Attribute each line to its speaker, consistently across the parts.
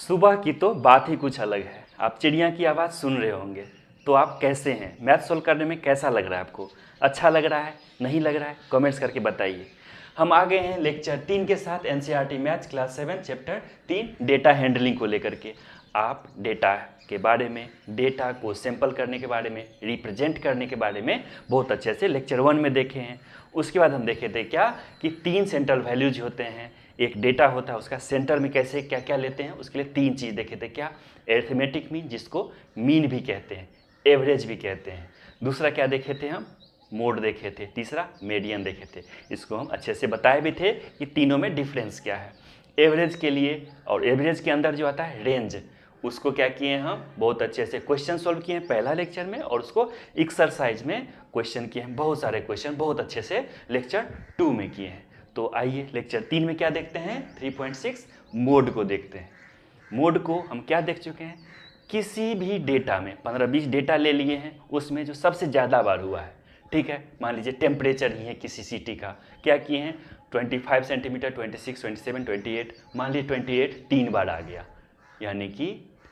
Speaker 1: सुबह की तो बात ही कुछ अलग है। आप चिड़िया की आवाज़ सुन रहे होंगे। तो आप कैसे हैं? मैथ सोल्व करने में कैसा लग रहा है आपको? अच्छा लग रहा है, नहीं लग रहा है? कमेंट्स करके बताइए। हम आ गए हैं लेक्चर 3 के साथ NCERT maths class 7 chapter 3 data handling को लेकर के। आप डेटा के बारे में, डेटा को सैंपल करने के बारे में, रिप्रेजेंट करने के बारे में बहुत अच्छे से लेक्चर 1 में देखे हैं। उसके बाद हम देखे थे क्या कि 3 सेंट्रल वैल्यूज होते हैं। एक डेटा होता है, उसका सेंटर में कैसे क्या क्या लेते हैं, उसके लिए 3 चीज़ देखे थे। क्या? एरिथमेटिक मीन, जिसको मीन भी कहते हैं, एवरेज भी कहते हैं। दूसरा क्या देखे थे हम? मोड देखे थे। तीसरा मीडियन देखे थे। इसको हम अच्छे से बताए भी थे कि तीनों में डिफरेंस क्या है। एवरेज के लिए और एवरेज के अंदर जो आता है रेंज, उसको क्या किए हम बहुत अच्छे से क्वेश्चन सॉल्व किए हैं पहला लेक्चर में, और उसको एक्सरसाइज में क्वेश्चन किए हैं। बहुत सारे क्वेश्चन बहुत अच्छे से लेक्चर 2 में किए हैं। तो आइए लेक्चर 3 में क्या देखते हैं? 3.6 मोड को देखते हैं। मोड को हम क्या देख चुके हैं? किसी भी डेटा में 15-20 डेटा ले लिए हैं, उसमें जो सबसे ज़्यादा बार हुआ है, ठीक है, मान लीजिए टेम्परेचर ही है किसी सिटी का, क्या किए हैं? 25 सेंटीमीटर, 26, 27, 28, मान लीजिए 28 3 बार आ गया, यानी कि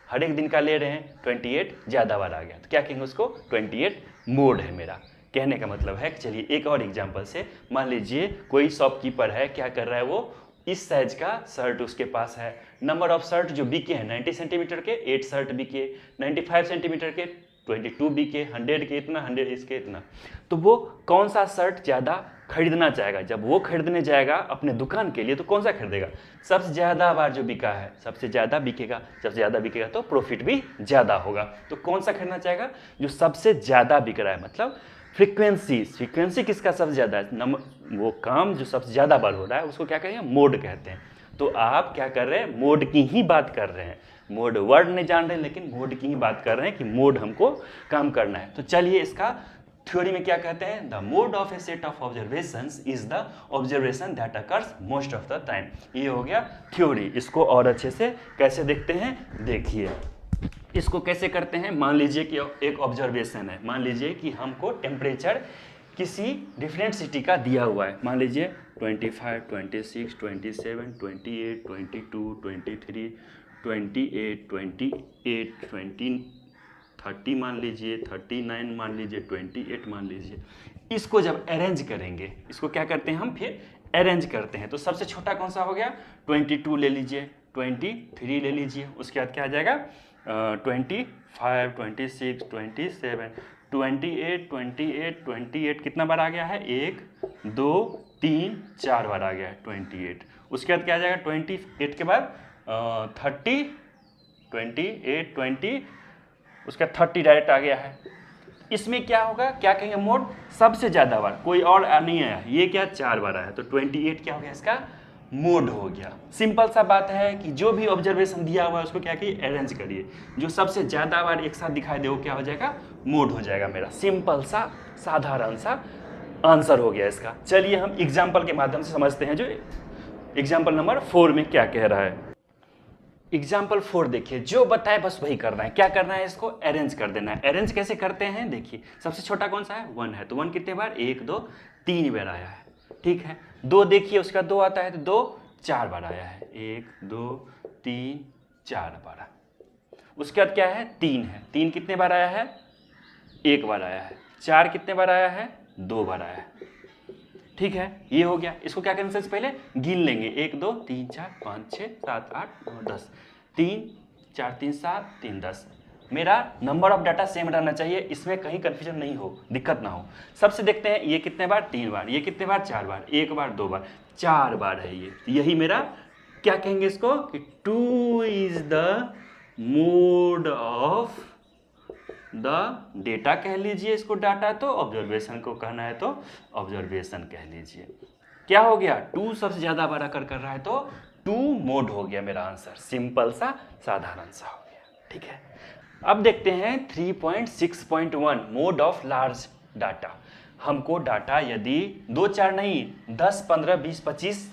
Speaker 1: हर एक दिन का ले रहे हैं, 28 ज़्यादा बार आ गया, तो क्या कहेंगे उसको? 28 मोड है मेरा। कहने का मतलब है कि चलिए एक और एग्जांपल से, मान लीजिए कोई शॉपकीपर है, क्या कर रहा है वो? इस साइज का शर्ट उसके पास है, नंबर ऑफ शर्ट जो बिके हैं 90 सेंटीमीटर के 8 शर्ट बिके, 95 सेंटीमीटर के 22 बिके, 100 के इतना, 100 इसके इतना। तो वो कौन सा शर्ट ज़्यादा खरीदना चाहेगा? जब वो खरीदने जाएगा अपने दुकान के लिए, तो कौन सा खरीदेगा? सबसे ज़्यादा बार जो बिका है, सबसे ज़्यादा बिकेगा। सबसे ज़्यादा बिकेगा तो प्रॉफिट भी ज़्यादा होगा। तो कौन सा खरीदना चाहेगा? जो सबसे ज़्यादा बिक रहा है, मतलब फ्रीक्वेंसी किसका सबसे ज़्यादा है? वो काम जो सबसे ज़्यादा बार हो रहा है, उसको क्या कहेंगे? मोड कहते हैं। तो आप क्या कर रहे हैं? मोड की ही बात कर रहे हैं। मोड वर्ड नहीं जान रहे, लेकिन मोड की ही बात कर रहे हैं कि मोड हमको काम करना है। तो चलिए इसका थ्योरी में क्या कहते हैं? The mode of A set of observations is the observation that occurs most of the time. ये हो गया थ्योरी। इसको और अच्छे से कैसे देखते हैं, देखिए। इसको कैसे करते हैं? मान लीजिए कि एक ऑब्जर्वेशन है, मान लीजिए कि हमको टेम्परेचर किसी डिफरेंट सिटी का दिया हुआ है, मान लीजिए 25, 26, 27, 28, 22, 23, 28, 28, 20, 30 मान लीजिए, 39 मान लीजिए, 28 मान लीजिए। इसको जब अरेंज करेंगे, इसको क्या करते हैं हम? फिर अरेंज करते हैं। तो सबसे छोटा कौन सा हो गया? 22 ले लीजिए, 23 ले लीजिए, उसके बाद क्या आ जाएगा? 25, 26, 27, 28, 28, 28 कितना बार आ गया है? 1, 2, 3, 4 बार आ गया है 28। उसके बाद क्या आ जाएगा? 28 के बाद 30, 28, 20, उसका 30 डायरेक्ट आ गया है। इसमें क्या होगा? क्या कहेंगे? मोड सबसे ज़्यादा बार, कोई और नहीं आया, ये क्या 4 बार आया, तो 28 क्या हो गया? इसका मोड हो गया। सिंपल सा बात है कि जो भी ऑब्जर्वेशन दिया हुआ है उसको क्या करिए? अरेंज करिए। जो सबसे ज़्यादा बार एक साथ दिखाई दे वो क्या हो जाएगा? मोड हो जाएगा मेरा। सिंपल सा साधारण सा आंसर हो गया इसका। चलिए हम एग्जाम्पल के माध्यम से समझते हैं, जो एग्जाम्पल नंबर 4 में क्या कह रहा है। एग्जाम्पल 4 देखिए, जो बताए बस वही करना है। क्या करना है? इसको अरेंज कर देना है। अरेंज कैसे करते हैं? देखिए, सबसे छोटा कौन सा है? 1 है, तो 1 कितने बार? 1, 2, 3 बार आया है, ठीक है। 2 देखिए, उसका 2 आता है, तो 2 4 बार आया है, 1, 2, 3, 4 बार। उसके बाद क्या है? 3 है, 3 कितने बार आया है? 1 बार आया है। 4 कितने बार आया है? 2 बार आया है, ठीक है। ये हो गया। इसको क्या करना है? पहले गिन लेंगे, 1, 2, 3, 4, 5, 6, 7, 8, 9, 10। 3, 4, 3, 7, 3, 10। मेरा नंबर ऑफ डाटा सेम रहना चाहिए, इसमें कहीं कंफ्यूजन नहीं हो, दिक्कत ना हो। सबसे देखते हैं, ये कितने बार? 3 बार। ये कितने बार? 4 बार। 1 बार, 2 बार, 4 बार है ये। यही मेरा क्या कहेंगे इसको? कि 2 is the mode of the data कह लीजिए इसको, डाटा, तो ऑब्जर्वेशन को कहना है तो ऑब्जर्वेशन कह लीजिए। क्या हो गया? 2 सबसे ज्यादा बार अकर कर रहा है, तो 2 मोड हो गया मेरा आंसर। सिंपल सा साधारण सा हो गया, ठीक है। अब देखते हैं 3.6.1 मोड ऑफ लार्ज डाटा। हमको डाटा यदि 2, 4 नहीं, 10, 15, 20, 25,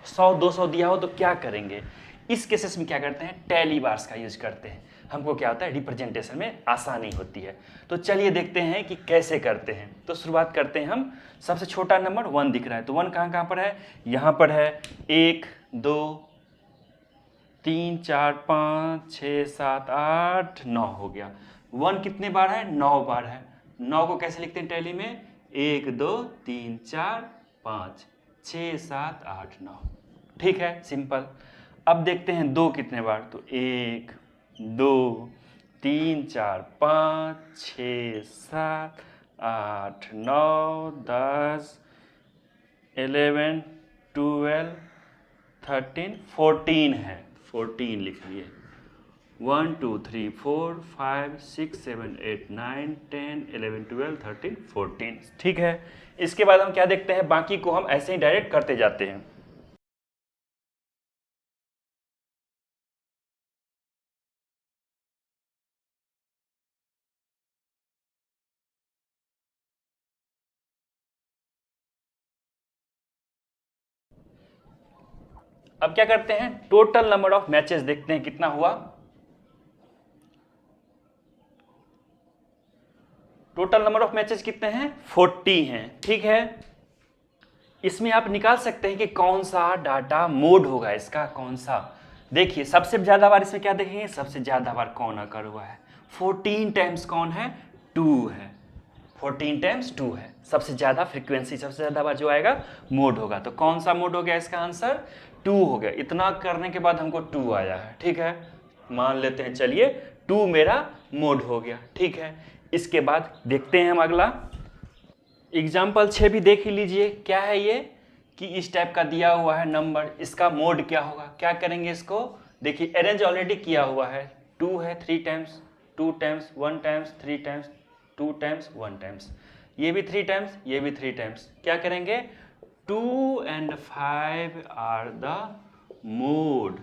Speaker 1: 100, 200 दिया हो तो क्या करेंगे? इस केसेस में क्या करते हैं? टैली बार्स का यूज करते हैं। हमको क्या होता है? रिप्रेजेंटेशन में आसानी होती है। तो चलिए देखते हैं कि कैसे करते हैं। तो शुरुआत करते हैं हम। सबसे छोटा नंबर 1 दिख रहा है, तो 1 कहाँ कहाँ पर है? यहाँ पर है। 1, 2, 3 4 5 6 7 8 9 हो गया। 1 कितने बार है? 9 बार है। 9 को कैसे लिखते हैं टैली में? 1 2 3 4 5 6 7 8 9। ठीक है, सिंपल। अब देखते हैं 2 कितने बार, तो 1 2 3 4 5 6 7 8 9 10 11 12 13 14 है, 14 लिख लिए। 1 2 3 4 5 6 7 8 9 10 11 12 13 14। ठीक है, इसके बाद हम क्या देखते हैं, बाकी को हम ऐसे ही डायरेक्ट करते जाते हैं। अब क्या करते हैं, टोटल नंबर ऑफ मैचेस देखते हैं कितना हुआ। टोटल नंबर ऑफ मैचेस कितने हैं? 40 हैं। ठीक है, इसमें आप निकाल सकते हैं कि कौन सा डाटा मोड होगा इसका, कौन सा। देखिए सबसे ज्यादा बार इसमें क्या देखेंगे, सबसे ज्यादा बार कौन अकर हुआ है? 14 टाइम्स कौन है? 2 है। 14 टाइम्स 2 है, सबसे ज्यादा फ्रीक्वेंसी, सबसे ज्यादा बार जो आएगा मोड होगा। तो कौन सा मोड हो गया इसका आंसर? 2 हो गया। इतना करने के बाद हमको 2 आया है। ठीक है, मान लेते हैं, चलिए 2 मेरा मोड हो गया। ठीक है, इसके बाद देखते हैं हम अगला एग्जाम्पल 6 भी देख ही लीजिए। क्या है ये कि इस टाइप का दिया हुआ है नंबर, इसका मोड क्या होगा? क्या करेंगे इसको, देखिए अरेंज ऑलरेडी किया हुआ है। 2 है, 3 times, 2 times, 1 times, 3 times, 2 times, 1 times, ये भी 3 टाइम्स, ये भी 3 टाइम्स। क्या करेंगे, 2 and 5 आर द मोड,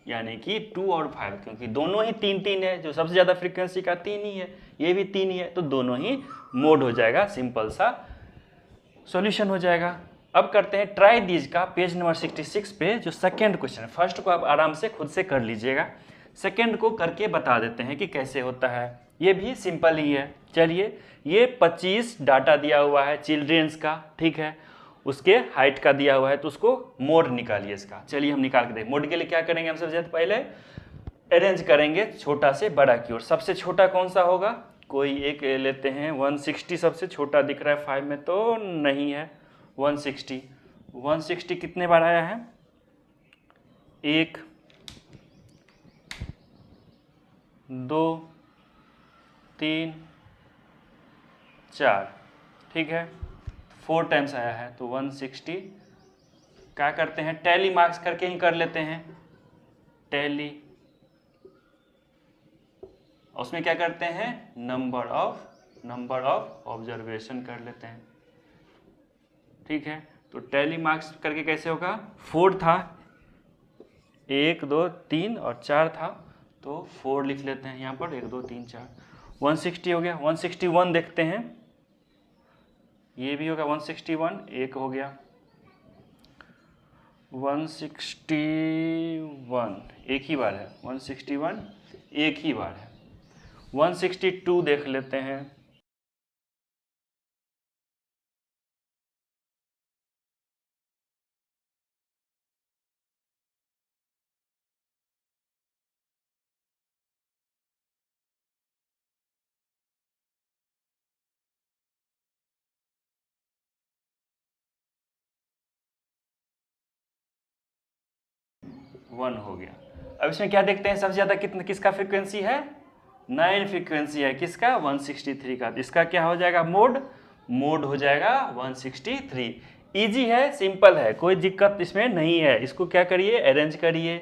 Speaker 1: यानी कि 2 और 5, क्योंकि दोनों ही 3 3 है, जो सबसे ज़्यादा फ्रीक्वेंसी का 3 ही है, ये भी 3 ही है, तो दोनों ही मोड हो जाएगा। सिंपल सा सॉल्यूशन हो जाएगा। अब करते हैं ट्राई दीज का पेज नंबर 66 पे जो सेकेंड क्वेश्चन है। फर्स्ट को आप आराम से खुद से कर लीजिएगा, सेकेंड को करके बता देते हैं कि कैसे होता है। ये भी सिंपल ही है। चलिए, ये 25 डाटा दिया हुआ है चिल्ड्रेंस का। ठीक है, उसके हाइट का दिया हुआ है, तो उसको मोड निकालिए इसका। चलिए हम निकाल के देखें। मोड के लिए क्या करेंगे, हम सबसे ज़्यादा पहले अरेंज करेंगे छोटा से बड़ा की ओर। सबसे छोटा कौन सा होगा, कोई एक लेते हैं। 160 सबसे छोटा दिख रहा है, 5 में तो नहीं है। 160, 160 कितने बार आया है? 1 2 3 4। ठीक है, 4 टाइम्स आया है, तो 160। क्या करते हैं, टैली मार्क्स करके ही कर लेते हैं। टैली, उसमें क्या करते हैं, नंबर ऑफ ऑब्जर्वेशन कर लेते हैं। ठीक है, तो टैली मार्क्स करके कैसे होगा, 4 था, 1 2 3 और 4 था, तो 4 लिख लेते हैं यहाँ पर। 1 2 3 4, 160 हो गया। 161 देखते हैं, ये भी होगा 161, एक हो गया। 161 एक ही बार है, 161 एक ही बार है। 162 देख लेते हैं, वन हो गया। अब इसमें क्या देखते हैं, सबसे ज़्यादा कितना किसका फ्रीक्वेंसी है? 9 फ्रीक्वेंसी है, किसका? 163 का। इसका क्या हो जाएगा, मोड हो जाएगा 163। इजी है, सिंपल है, कोई दिक्कत इसमें नहीं है। इसको क्या करिए, अरेंज करिए।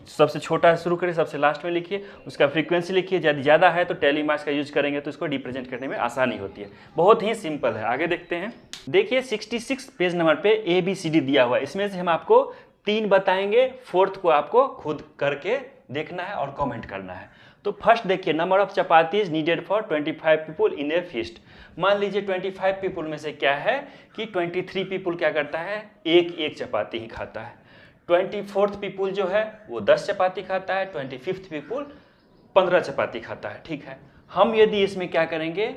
Speaker 1: सबसे छोटा शुरू करिए, सबसे लास्ट में लिखिए, उसका फ्रीक्वेंसी लिखिए। यदि ज़्यादा है तो टैली मार्क्स का यूज करेंगे तो इसको रिप्रेजेंट करने में आसानी होती है। बहुत ही सिंपल है। आगे देखते हैं। देखिए 66 पेज नंबर पे ABCD दिया हुआ है। इसमें से हम आपको 3 बताएंगे, 4th को आपको खुद करके देखना है और कमेंट करना है। तो फर्स्ट देखिए, number of chapatis needed for 25 people in A feast. मान लीजिए 25 पीपुल में से क्या है कि 23 पीपुल क्या करता है, एक चपाती ही खाता है। 24th पीपुल जो है वो 10 चपाती खाता है। 25th पीपुल 15 चपाती खाता है। ठीक है, हम यदि इसमें क्या करेंगे,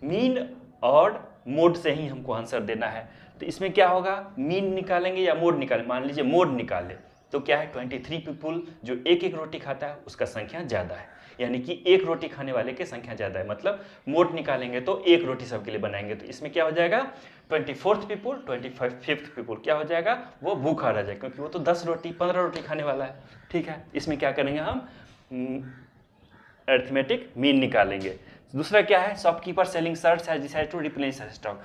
Speaker 1: मीन और मोड से ही हमको आंसर देना है। तो इसमें क्या होगा, मीन निकालेंगे या मोड निकालेंगे? मान लीजिए मोड निकाले, तो क्या है 23 पीपुल जो एक एक रोटी खाता है उसका संख्या ज़्यादा है, यानी कि एक रोटी खाने वाले की संख्या ज़्यादा है, मतलब मोड निकालेंगे तो एक रोटी सबके लिए बनाएंगे। तो इसमें क्या हो जाएगा 24th पीपुल 25th पीपुल क्या हो जाएगा, वो भूखा रह जाएगा, क्योंकि वो तो 10 रोटी 15 रोटी खाने वाला है। ठीक है, इसमें क्या करेंगे हम अरिथमेटिक मीन निकालेंगे। दूसरा क्या है, shopkeeper selling shirts has decided to replenish stock.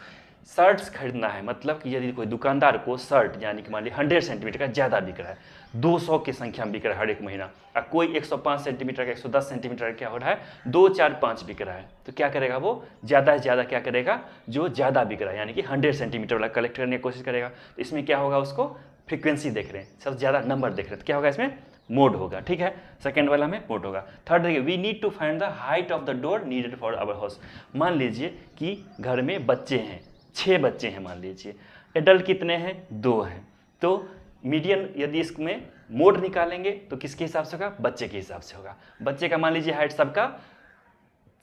Speaker 1: Shirts खरीदना है, मतलब कि यदि कोई दुकानदार को शर्ट यानी कि मान लीजिए 100 सेंटीमीटर का ज़्यादा बिक रहा है, 200 की संख्या में बिक रहा है हर एक महीना, और कोई 105 सेंटीमीटर का 110 सेंटीमीटर का क्या हो रहा है 2, 4, 5 बिक रहा है, तो क्या करेगा वो ज़्यादा से ज़्यादा क्या करेगा, जो ज़्यादा बिक रहा है यानी कि 100 सेंटीमीटर वाला कलेक्ट करने की कोशिश करेगा। तो इसमें क्या होगा, उसको फ्रीक्वेंसी देख रहे हैं, सबसे ज़्यादा नंबर देख रहे हैं, तो क्या होगा इसमें मोड होगा। ठीक है, सेकंड वाला में मोड होगा। थर्ड देखिए, we need to find the height of the door needed for our house. मान लीजिए कि घर में बच्चे हैं, 6 बच्चे हैं मान लीजिए, एडल्ट कितने हैं 2 हैं, तो मीडियन यदि इसमें मोड निकालेंगे तो किसके हिसाब से होगा, बच्चे के हिसाब से होगा। बच्चे का मान लीजिए हाइट सबका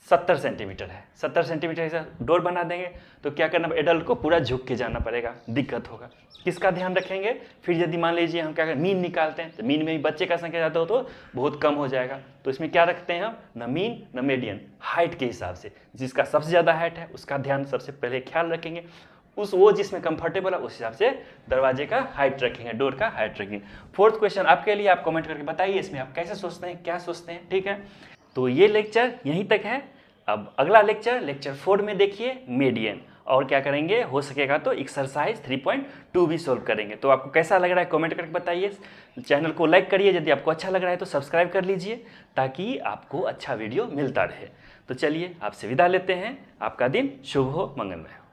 Speaker 1: 70 सेंटीमीटर है, 70 सेंटीमीटर से डोर बना देंगे, तो क्या करना, एडल्ट को पूरा झुक के जाना पड़ेगा, दिक्कत होगा। किसका ध्यान रखेंगे, फिर यदि मान लीजिए हम क्या करें मीन निकालते हैं, तो मीन में भी बच्चे का संख्या ज़्यादा हो तो बहुत कम हो जाएगा, तो इसमें क्या रखते हैं हम, न मीन न मीडियन, हाइट के हिसाब से, जिसका सबसे ज़्यादा हाइट है उसका ध्यान सबसे पहले ख्याल रखेंगे, वो जिसमें कंफर्टेबल है उस हिसाब से दरवाजे का हाइट रखेंगे, डोर का हाइट रखेंगे। फोर्थ क्वेश्चन आपके लिए, आप कमेंट करके बताइए इसमें आप कैसे सोचते हैं, क्या सोचते हैं। ठीक है, तो ये लेक्चर यहीं तक है। अब अगला लेक्चर 4 में देखिए मीडियन, और क्या करेंगे, हो सकेगा तो एक्सरसाइज 3.2 भी सोल्व करेंगे। तो आपको कैसा लग रहा है कमेंट करके बताइए, चैनल को लाइक करिए, यदि आपको अच्छा लग रहा है तो सब्सक्राइब कर लीजिए ताकि आपको अच्छा वीडियो मिलता रहे। तो चलिए आपसे विदा लेते हैं, आपका दिन शुभ हो, मंगलमय हो।